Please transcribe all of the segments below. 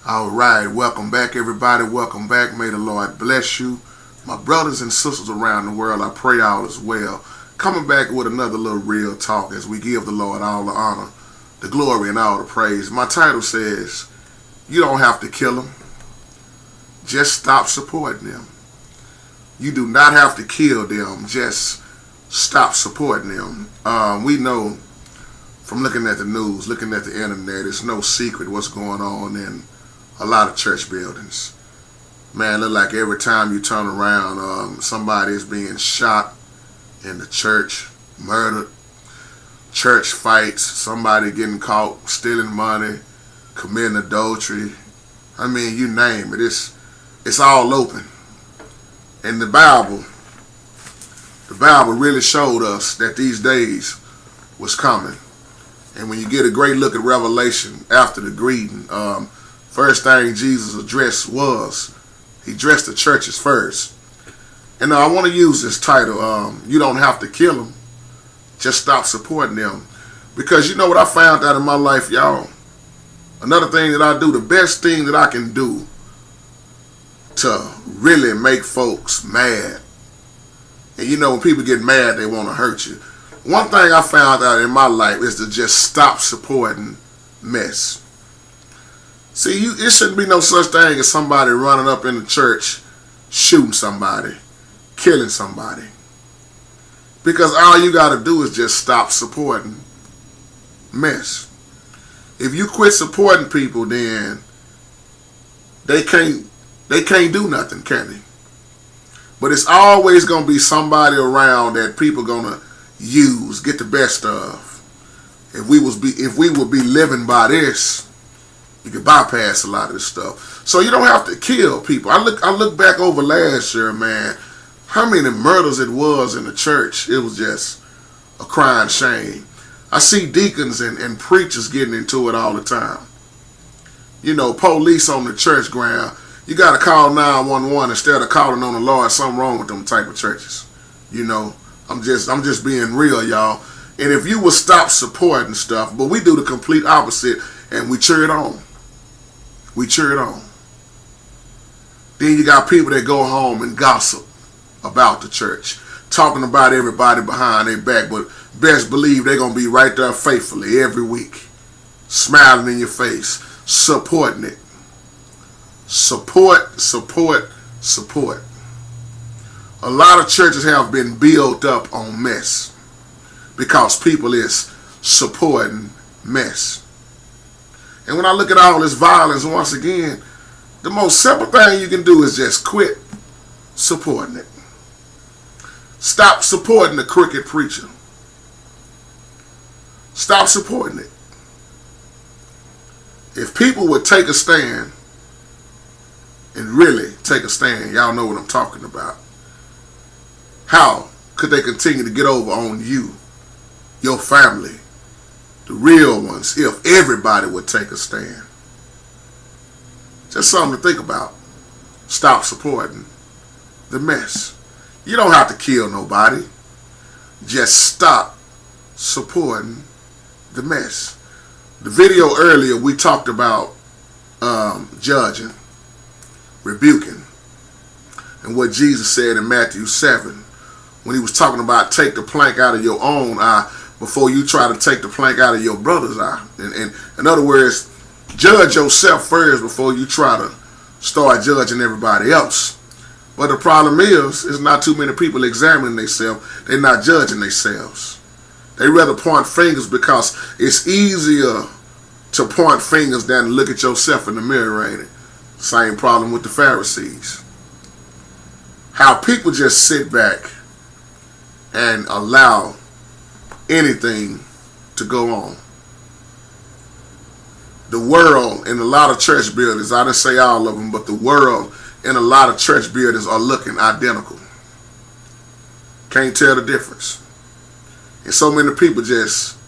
All right, welcome back, everybody. Welcome back. May the Lord bless you. My brothers and sisters around the world, I pray all is well. Coming back with another little real talk as we give the Lord all the honor, the glory, and all the praise. My title says, you don't have to kill them, just stop supporting them. You do not have to kill them, just stop supporting them. We know from looking at the news, looking at the internet, it's no secret what's going on in a lot of church buildings. Man, look like every time you turn around, somebody is being shot in the church, murdered, church fights, somebody getting caught stealing money, committing adultery. I mean, you name it. It's all open. And the Bible really showed us that these days was coming. And when you get a great look at Revelation after the greeting, first thing Jesus addressed was, he addressed the churches first. And I want to use this title, you don't have to kill them, just stop supporting them. Because you know what I found out in my life, y'all? Another thing that I do, the best thing that I can do to really make folks mad. And you know when people get mad, they want to hurt you. One thing I found out in my life is to just stop supporting mess. See, it shouldn't be no such thing as somebody running up in the church, shooting somebody, killing somebody. Because all you got to do is just stop supporting mess. If you quit supporting people, then they can't do nothing, can they? But it's always going to be somebody around that people going to use, get the best of. If we would be living by this, you could bypass a lot of this stuff. So you don't have to kill people. I look back over last year, man, how many murders it was in the church. It was just a crying shame. I see deacons and preachers getting into it all the time. You know, police on the church ground. You got to call 911 instead of calling on the Lord. Something wrong with them type of churches. You know, I'm just being real, y'all. And if you will stop supporting stuff, but we do the complete opposite and we cheer it on. We cheer it on. Then you got people that go home and gossip about the church, talking about everybody behind their back, but best believe they're going to be right there faithfully every week, smiling in your face, supporting it. Support, support, support. A lot of churches have been built up on mess because people is supporting mess. And when I look at all this violence, once again, the most simple thing you can do is just quit supporting it. Stop supporting the crooked preacher. Stop supporting it. If people would take a stand, and really take a stand, y'all know what I'm talking about, how could they continue to get over on you, your family, the real ones, if everybody would take a stand? Just something to think about. Stop supporting the mess. You don't have to kill nobody. Just stop supporting the mess. The video earlier, we talked about judging, rebuking, and what Jesus said in Matthew 7 when he was talking about take the plank out of your own eye before you try to take the plank out of your brother's eye. And in other words, judge yourself first before you try to start judging everybody else. But the problem is not too many people examining themselves. They're not judging themselves. They rather point fingers because it's easier to point fingers than to look at yourself in the mirror, ain't it? Same problem with the Pharisees. How people just sit back and allow anything to go on. The world in a lot of church buildings, I didn't say all of them, but the world in a lot of church buildings are looking identical. Can't tell the difference. And so many people just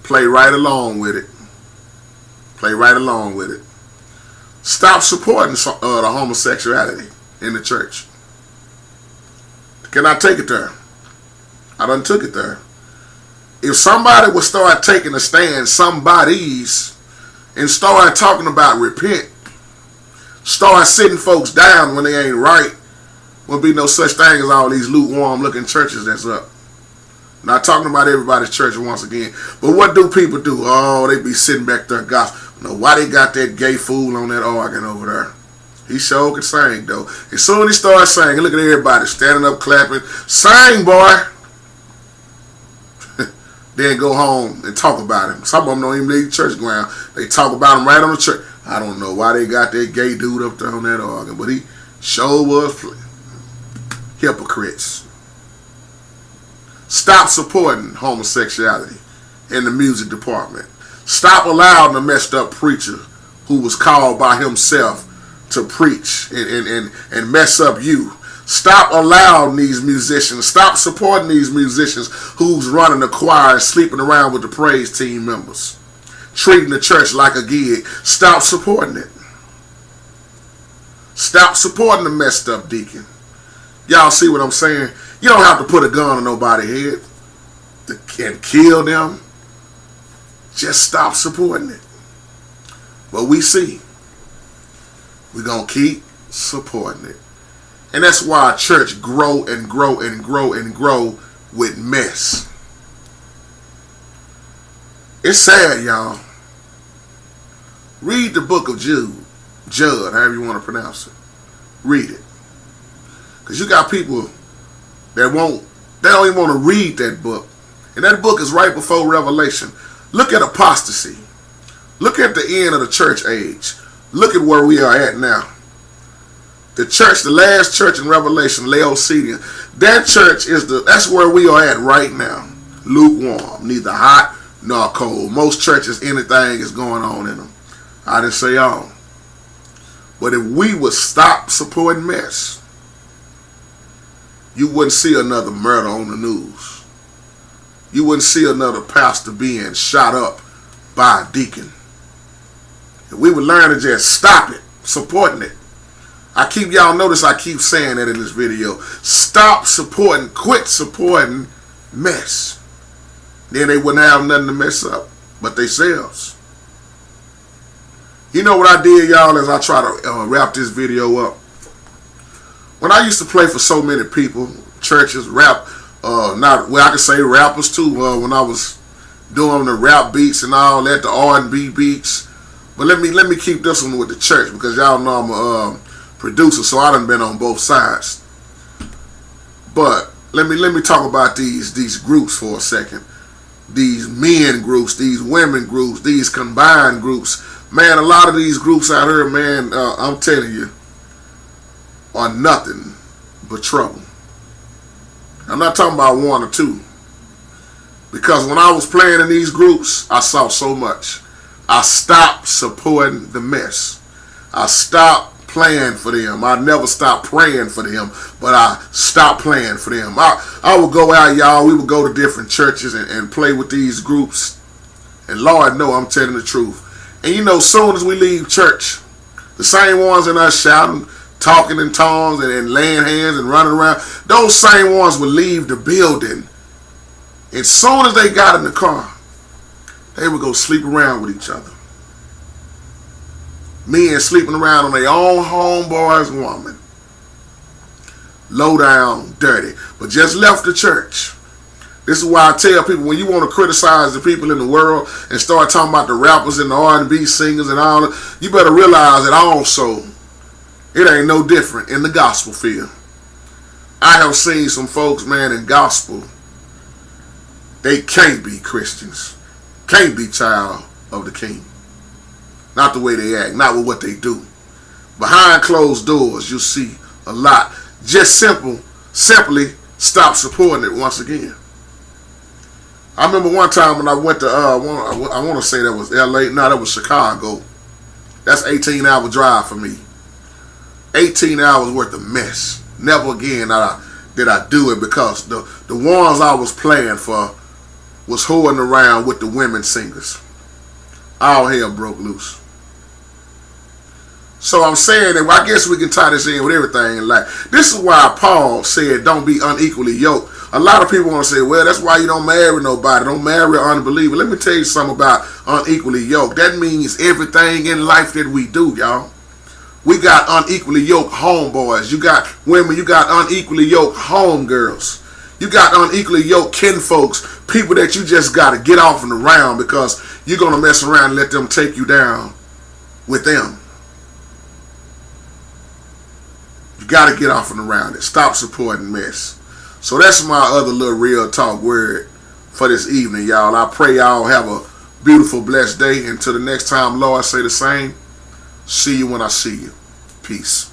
play right along with it. Play right along with it. Stop supporting the homosexuality in the church. Can I take it there? I done took it there. If somebody would start taking a stand, somebody's, and start talking about repent, Start sitting folks down when they ain't right. Won't be no such thing as all these lukewarm looking churches that's up. Not talking about everybody's church once again. But what do people do? Oh, they be sitting back there gossiping. Know why they got that gay fool on that organ over there. He sure can sing though. As soon as he starts singing, look at everybody standing up clapping. Sing, boy. Then go home and talk about him. Some of them don't even leave church ground. They talk about him right on the church. I don't know why they got that gay dude up there on that organ, but he sure was hypocrites. Stop supporting homosexuality in the music department. Stop allowing the messed up preacher who was called by himself to preach and mess up you. Stop allowing these musicians, stop supporting these musicians who's running the choir and sleeping around with the praise team members. Treating the church like a gig. Stop supporting it. Stop supporting the messed up deacon. Y'all see what I'm saying? You don't have to put a gun on nobody's head and kill them. Just stop supporting it. But we see. We're going to keep supporting it. And that's why our church grow and grow and grow and grow with mess. It's sad, y'all. Read the book of Jude, however you want to pronounce it. Read it. Because you got people that they don't even want to read that book. And that book is right before Revelation. Look at apostasy. Look at the end of the church age. Look at where we are at now. The church, the last church in Revelation, Laodicea, that church that's where we are at right now. Lukewarm, neither hot nor cold. Most churches, anything is going on in them. I didn't say all. But if we would stop supporting mess, you wouldn't see another murder on the news. You wouldn't see another pastor being shot up by a deacon. If we would learn to just stop it, supporting it. Y'all notice I keep saying that in this video. Stop supporting, quit supporting mess. Then they wouldn't have nothing to mess up but themselves. You know what I did, y'all, as I try to wrap this video up? When I used to play for so many people, churches, rap, I could say rappers too, when I was doing the rap beats and all that, the R&B beats. But let me keep this one with the church, because y'all know I'm a producer, so I done been on both sides. But let me talk about these groups for a second. These men groups, these women groups, these combined groups. Man, a lot of these groups out here, man, I'm telling you, are nothing but trouble. I'm not talking about one or two. Because when I was playing in these groups, I saw so much. I stopped supporting the mess. I stopped playing for them. I never stopped praying for them, but I stopped playing for them. I would go out, y'all. We would go to different churches and play with these groups. And Lord know I'm telling the truth. And you know, soon as we leave church, the same ones in us shouting, talking in tongues and laying hands and running around, those same ones would leave the building. And soon as they got in the car, they would go sleep around with each other. Men sleeping around on their own homeboy's woman. Low down, dirty. But just left the church. This is why I tell people, when you want to criticize the people in the world and start talking about the rappers and the R&B singers and all that, you better realize that also it ain't no different in the gospel field. I have seen some folks, man, in gospel, they can't be Christians. Can't be child of the King. Not the way they act, not with what they do. Behind closed doors, you'll see a lot. Just simply stop supporting it once again. I remember one time when I went to, I want to say that was LA, no, that was Chicago. That's 18-hour drive for me. 18 hours worth of mess. Never again did I do it, because the ones I was playing for was holding around with the women singers. All hell broke loose. So I'm saying that, I guess we can tie this in with everything in life. This is why Paul said don't be unequally yoked. A lot of people want to say, well, that's why you don't marry nobody. Don't marry an unbeliever. Let me tell you something about unequally yoked. That means everything in life that we do, y'all. We got unequally yoked homeboys. You got women. You got unequally yoked homegirls. You got unequally yoked kinfolks. People that you just got to get off and around because you're going to mess around and let them take you down with them. You got to get off and around it. Stop supporting mess. So that's my other little real talk word for this evening, y'all. I pray y'all have a beautiful, blessed day. Until the next time, Lord, I say the same. See you when I see you. Peace.